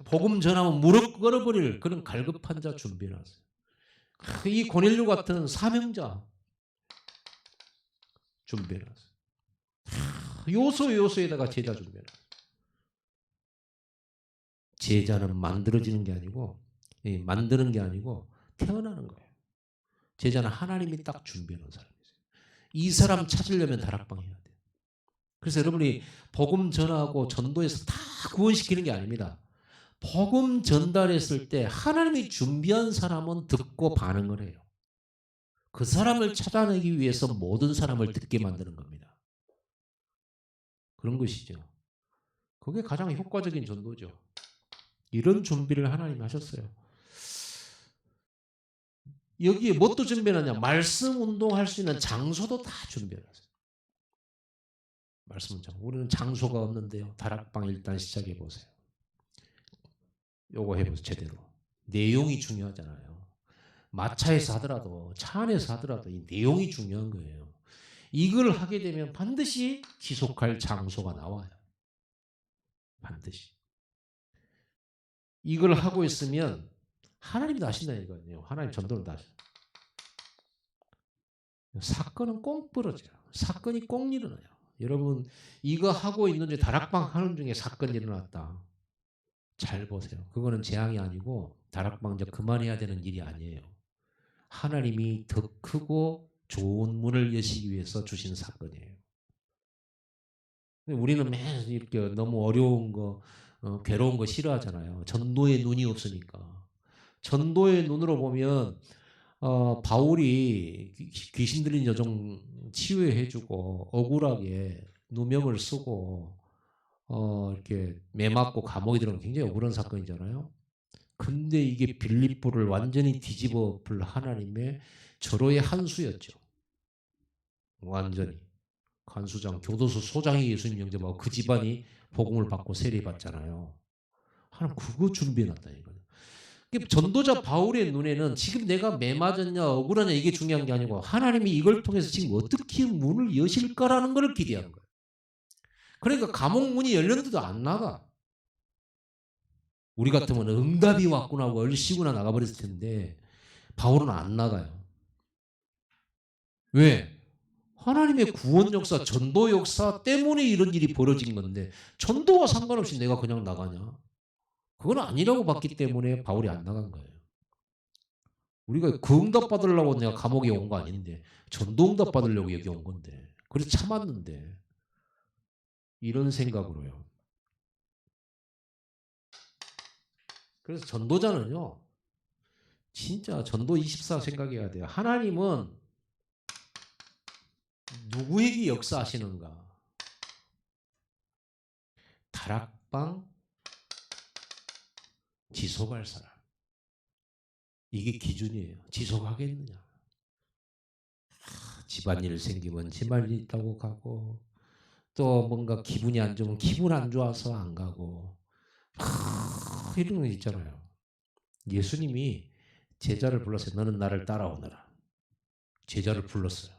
복음 전하면 무릎 꿇어버릴 그런 갈급한 자 준비해놨어요. 이 고넬료 같은 사명자 준비해놨어요. 요소에다가 제자 준비해놨어요. 제자는 만들어지는 게 아니고 만드는 게 아니고 태어나는 거예요. 제자는 하나님이 딱 준비해놓은 사람이에요. 이 사람 찾으려면 다락방 해야 돼요. 그래서 여러분이 복음 전하고 전도해서 다 구원시키는 게 아닙니다. 복음 전달했을 때 하나님이 준비한 사람은 듣고 반응을 해요. 그 사람을 찾아내기 위해서 모든 사람을 듣게 만드는 겁니다. 그런 것이죠. 그게 가장 효과적인 전도죠. 이런 준비를 하나님이 하셨어요. 여기에 뭣도 준비하냐? 말씀 운동할 수 있는 장소도 다 준비해놨어요. 말씀 운동. 우리는 장소가 없는데요. 다락방 일단 시작해 보세요. 요거 해보세요. 제대로. 내용이 중요하잖아요. 마차에서 하더라도 차 안에서 하더라도 이 내용이 중요한 거예요. 이걸 하게 되면 반드시 지속할 장소가 나와요. 반드시. 이걸 하고 있으면 하나님도 하신다니까요. 하나님 전도를 다 하셔요. 사건은 꼭 벌어져요. 사건이 꼭 일어나요. 여러분 이거 하고 있는 중에 다락방 하는 중에 사건이 일어났다. 잘 보세요. 그거는 재앙이 아니고 다락방 이제 그만해야 되는 일이 아니에요. 하나님이 더 크고 좋은 문을 여시기 위해서 주신 사건이에요. 우리는 매일 이렇게 너무 어려운 거, 괴로운 거 싫어하잖아요. 전도의 눈이 없으니까. 전도의 눈으로 보면 바울이 귀신 들린 여종 치유해주고 억울하게 누명을 쓰고 이렇게 매 맞고 감옥에 들어가면 굉장히 억울한 사건이잖아요. 근데 이게 빌립보를 완전히 뒤집어 볼 하나님의 절호의 한 수였죠. 완전히. 간수장, 교도소 소장이 예수님 영접하고 그 집안이 복음을 받고 세례받잖아요. 하나님 그거 준비해놨다니까요. 전도자 바울의 눈에는 지금 내가 매 맞았냐 억울하냐 이게 중요한 게 아니고 하나님이 이걸 통해서 지금 어떻게 문을 여실까라는 걸 기대한 거예요. 그러니까 감옥 문이 열렸는데도 안 나가. 우리 같으면 응답이 왔구나 하고 얼씨구나 나가버렸을 텐데 바울은 안 나가요. 왜? 하나님의 구원 역사, 전도 역사 때문에 이런 일이 벌어진 건데 전도와 상관없이 내가 그냥 나가냐? 그건 아니라고 봤기 때문에 바울이 안 나간 거예요. 우리가 그 응답 받으려고 내가 감옥에 온 거 아닌데 전도 응답 받으려고 여기 온 건데 그래서 참았는데 이런 생각으로요. 그래서 전도자는요. 진짜 전도 24 생각해야 돼요. 하나님은 누구에게 역사하시는가? 다락방 지속할 사람. 이게 기준이에요. 지속하겠느냐. 집안일 생기면 집안일 있다고 가고 또 뭔가 기분이 안 좋으면 기분 안 좋아서 안 가고 이런 거 있잖아요. 예수님이 제자를 불렀어요. 너는 나를 따라오너라. 제자를 불렀어요.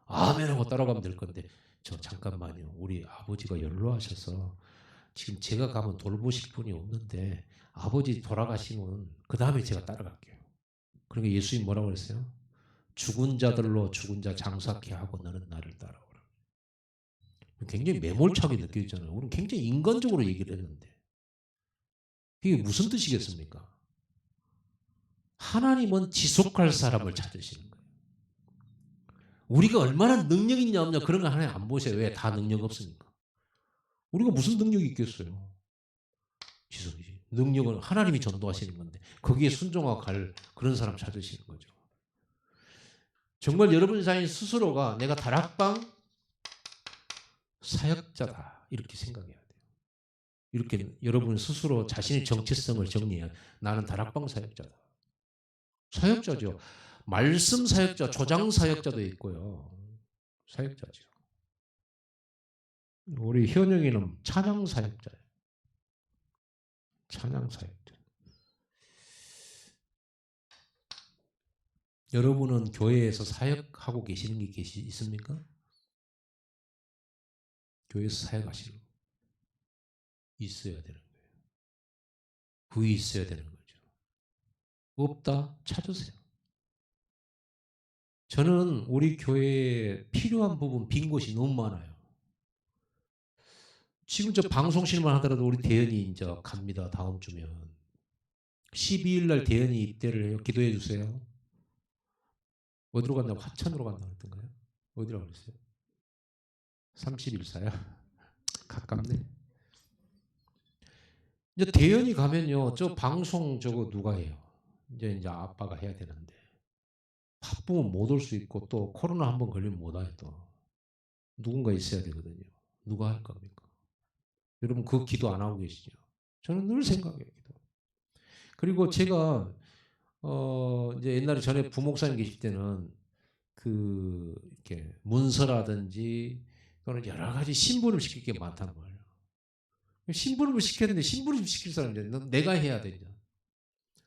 아멘 하고 따라가면 될 건데 저 잠깐만요. 우리 아버지가 연로하셔서 지금 제가 가면 돌보실 분이 없는데 아버지 돌아가시면 그 다음에 제가 따라갈게요. 그러니까 예수님 뭐라고 그랬어요? 죽은 자들로 죽은 자 장사케 하고 너는 나를 따라오라. 굉장히 매몰차게 느껴지잖아요. 우리는 굉장히 인간적으로 얘기를 했는데 이게 무슨 뜻이겠습니까? 하나님은 지속할 사람을 찾으시는 거예요. 우리가 얼마나 능력 있냐 없냐 그런 거 하나님 안 보세요. 왜? 다 능력 없으니까. 우리가 무슨 능력이 있겠어요? 지속이지. 능력은 하나님이 전도하시는 건데 거기에 순종하고 갈 그런 사람 찾으시는 거죠. 정말 여러분 자신 스스로가 내가 다락방 사역자다 이렇게 생각해야 돼요. 이렇게 여러분 스스로 자신의 정체성을 정리해야 나는 다락방 사역자다. 사역자죠. 말씀 사역자, 조장 사역자도 있고요. 사역자죠. 우리 현영이는 찬양 사역자예요. 찬양 사역자. 여러분은 교회에서 사역하고 계시는 게 있습니까? 교회에서 사역하시는 거 있어야 되는 거예요. 부이 있어야 되는 거죠. 없다? 찾으세요. 저는 우리 교회에 필요한 부분 빈 곳이 너무 많아요. 지금 저 방송실만 하더라도 우리 대현이 이제 갑니다. 다음 주면 12일 날 대현이 입대를 해요. 기도해 주세요. 어디로 간다고? 화천으로 간다고 했던가요? 어디라고 그랬어요? 31사요? 가깝네. 이제 대현이 가면요. 저 방송 저거 누가 해요? 이제 아빠가 해야 되는데 바쁘면 못 올 수 있고 또 코로나 한번 걸리면 못 와요 또. 누군가 있어야 되거든요. 누가 할 겁니까? 여러분 그 기도 안 하고 계시죠? 저는 늘 생각해요. 기도. 그리고 제가 이제 옛날에 전에 부목사님 계실 때는 그 이렇게 문서라든지 또는 여러 가지 심부름 시킬 게 많단 말이에요. 심부름을 시켰는데 심부름 시킬 사람이 내가 해야 되죠.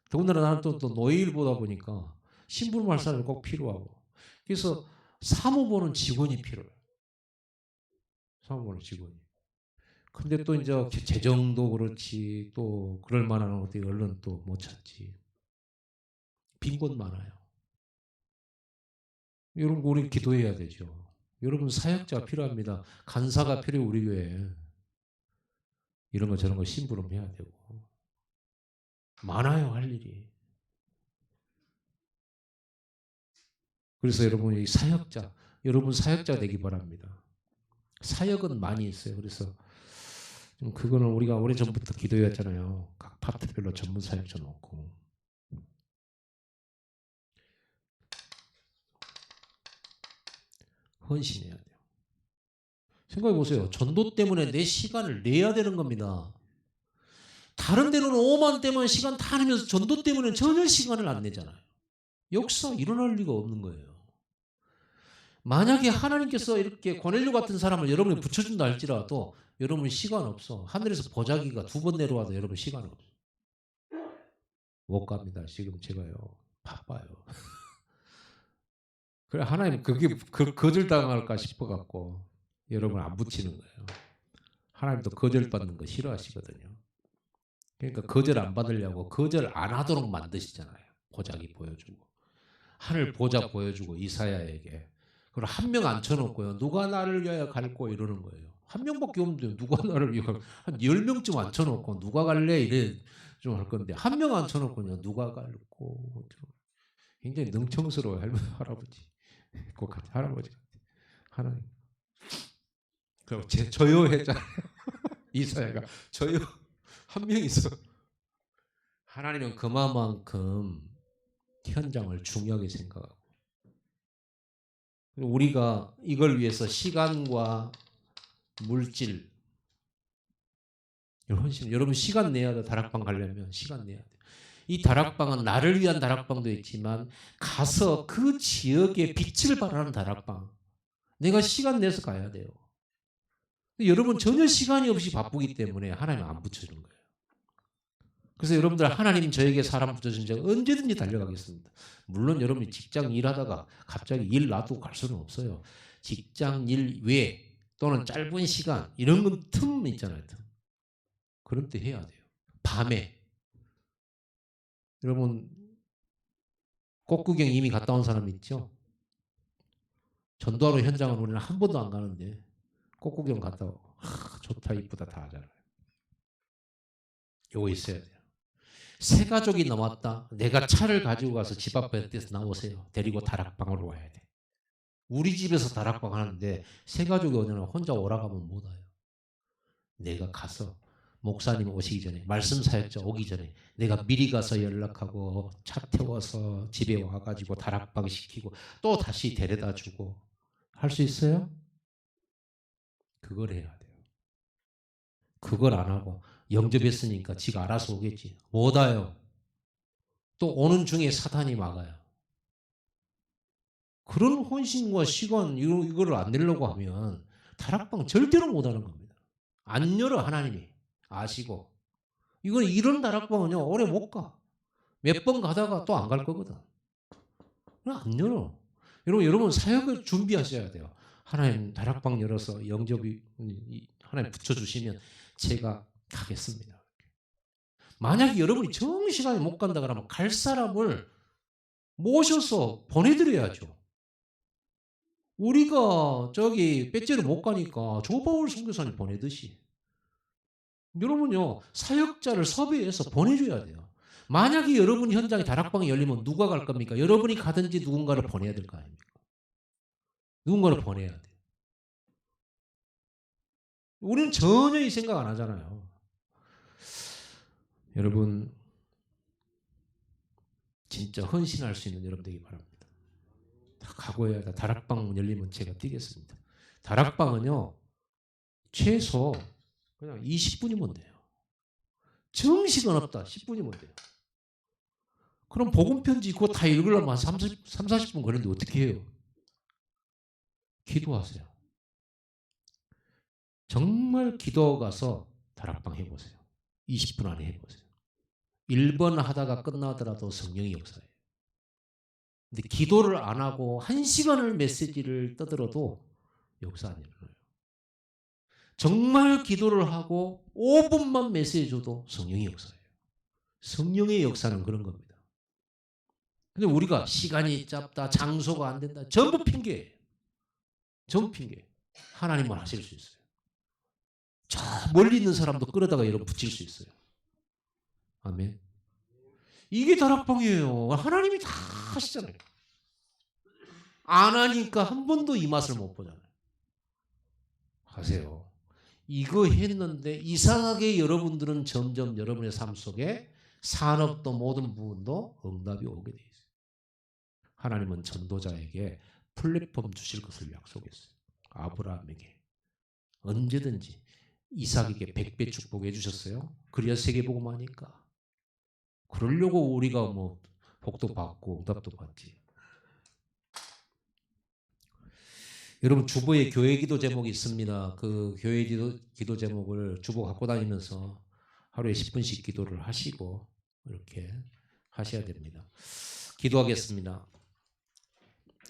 더군다나 나는 또 노예일 보다 보니까 심부름할 사람이 꼭 필요하고 그래서 사무보는 직원이 필요해요. 사무보는 직원이. 근데 또 이제 재정도 그렇지 또 그럴 만한 어디 얼른 또 못 찾지. 빈 곳 많아요. 여러분 우리 기도해야 되죠. 여러분 사역자 필요합니다. 간사가 필요해 우리 교회에. 이런 거 저런 거 심부름 해야 되고. 많아요 할 일이. 그래서 여러분 이 사역자, 여러분 사역자 되기 바랍니다. 사역은 많이 있어요. 그래서 좀 그거는 우리가 오래전부터 기도했잖아요. 각 파트별로 전문 사역자 놓고. 헌신해야 돼요. 생각해 보세요. 전도 때문에 내 시간을 내야 되는 겁니다. 다른 데로는 5만 때만 시간 다 내면서 전도 때문에 전혀 시간을 안 내잖아요. 역사 일어날 리가 없는 거예요. 만약에 하나님께서 이렇게 고넬료 같은 사람을 여러분이 붙여준다 할지라도 여러분 시간 없어. 하늘에서 보자기가 2번 내려와도 여러분 시간 없어. 못 갑니다. 지금 제가요. 바빠요. 그래 하나님 그게 거절당할까 싶어갖고 여러분 안 붙이는 거예요. 하나님도 거절받는 거 싫어하시거든요. 그러니까 거절 안 받으려고 거절 안 하도록 만드시잖아요. 보자기 보여주고 하늘 보자 보여주고 이사야에게. 그리고 한 명 앉혀놓고요. 누가 나를 위하여 갈고 이러는 거예요. 한 명밖에 없는데 누가 나를 위하여 한 10명쯤 앉혀놓고 누가 갈래 이래 좀 할 건데 한 명 앉혀놓고요. 누가 갈고 굉장히 능청스러워요. 할아버지 꼭 같이 할아버지 하나님. 그리고 저요 했잖아요. 이사야가 저요 한 명 있어. 하나님은 그만큼 현장을 중요하게 생각하고 우리가 이걸 위해서 시간과 물질 헌신 여러분 시간 내야 돼. 다락방 가려면 시간 내야 돼. 이 다락방은 나를 위한 다락방도 있지만 가서 그 지역에 빛을 발하는 다락방 내가 시간 내서 가야 돼요. 여러분 전혀 시간이 없이 바쁘기 때문에 하나님 안 붙여주는 거예요. 그래서 여러분들 하나님 저에게 사람 붙여준 적 언제든지 달려가겠습니다. 물론 여러분이 직장 일하다가 갑자기 일 놔두고 갈 수는 없어요. 직장 일 외에 또는 짧은 시간 이런 건 틈 있잖아요. 틈. 그런 때 해야 돼요. 밤에 여러분 꽃구경 이미 갔다 온 사람 있죠? 전도하러 현장을 우리는 한 번도 안 가는데 꽃구경 갔다 오고 좋다 이쁘다 다 하잖아요. 요거 있어야 돼요. 새 가족이 나왔다. 내가 차를 가지고 가서 집 앞에서 나오세요. 데리고 다락방으로 와야 돼. 우리 집에서 다락방 하는데 새 가족이 오냐면 혼자 오라고 하면 못 와요. 내가 가서 목사님 오시기 전에 말씀 사역자 오기 전에 내가 미리 가서 연락하고 차 태워서 집에 와가지고 다락방 시키고 또 다시 데려다 주고 할 수 있어요? 그걸 해야 돼요. 그걸 안 하고 영접했으니까 지가 알아서 오겠지. 못 와요. 또 오는 중에 사탄이 막아요. 그런 혼신과 시간 이거를 안 내려고 하면 다락방 절대로 못 하는 겁니다. 안 열어 하나님이 아시고. 이건 이런 다락방은요 오래 못 가. 몇 번 가다가 또 안 갈 거거든. 안 열어. 여러분 사역을 준비하셔야 돼요. 하나님 다락방 열어서 영접이 하나님 붙여주시면 제가 가겠습니다. 만약에 여러분이 정시간에 못 간다 그러면 갈 사람을 모셔서 보내드려야죠. 우리가 저기 빼째로 못 가니까 조바울 선교사님 보내듯이 여러분요 사역자를 섭외해서 보내줘야 돼요. 만약에 여러분 현장에 다락방이 열리면 누가 갈 겁니까? 여러분이 가든지 누군가를 보내야 될 거 아닙니까? 누군가를 보내야 돼요. 우리는 전혀 이 생각 안 하잖아요. 여러분 진짜 헌신할 수 있는 여러분 되기 바랍니다. 다 각오해야 돼. 다락방 열리면 제가 뛰겠습니다. 다락방은요 최소 그냥 20분이면 돼요. 정시간 없다. 10분이면 돼요. 그럼 복음편지 그거 다 읽으려면 한 40분 걸리는데 어떻게 해요? 기도하세요. 정말 기도 가서 다락방 해보세요. 20분 안에 해보세요. 1번 하다가 끝나더라도 성령이 역사해요. 근데 기도를 안 하고 1시간을 메시지를 떠들어도 역사 안 일어나요. 정말 기도를 하고 5분만 메시지 줘도 성령이 역사해요. 성령의 역사는 그런 겁니다. 근데 우리가 시간이 짧다, 장소가 안 된다, 전부 핑계예요. 전부 핑계. 하나님만 하실 수 있어요. 저 멀리 있는 사람도 끌어다가 여러분 붙일 수 있어요. 아멘. 이게 다락방이에요. 하나님이 다 하시잖아요. 안 하니까 한 번도 이 맛을 못 보잖아요. 하세요. 이거 했는데 이상하게 여러분들은 점점 여러분의 삶 속에 산업도 모든 부분도 응답이 오게 돼 있어요. 하나님은 전도자에게 플랫폼 주실 것을 약속했어요. 아브라함에게 언제든지 이삭에게 100배 축복해 주셨어요. 그래야 세계복음하니까. 그러려고 우리가 뭐 복도 받고 응답도 받지. 여러분 주보에 교회 기도 제목이 있습니다. 그 교회 기도 제목을 주보 갖고 다니면서 하루에 10분씩 기도를 하시고 이렇게 하셔야 됩니다. 기도하겠습니다.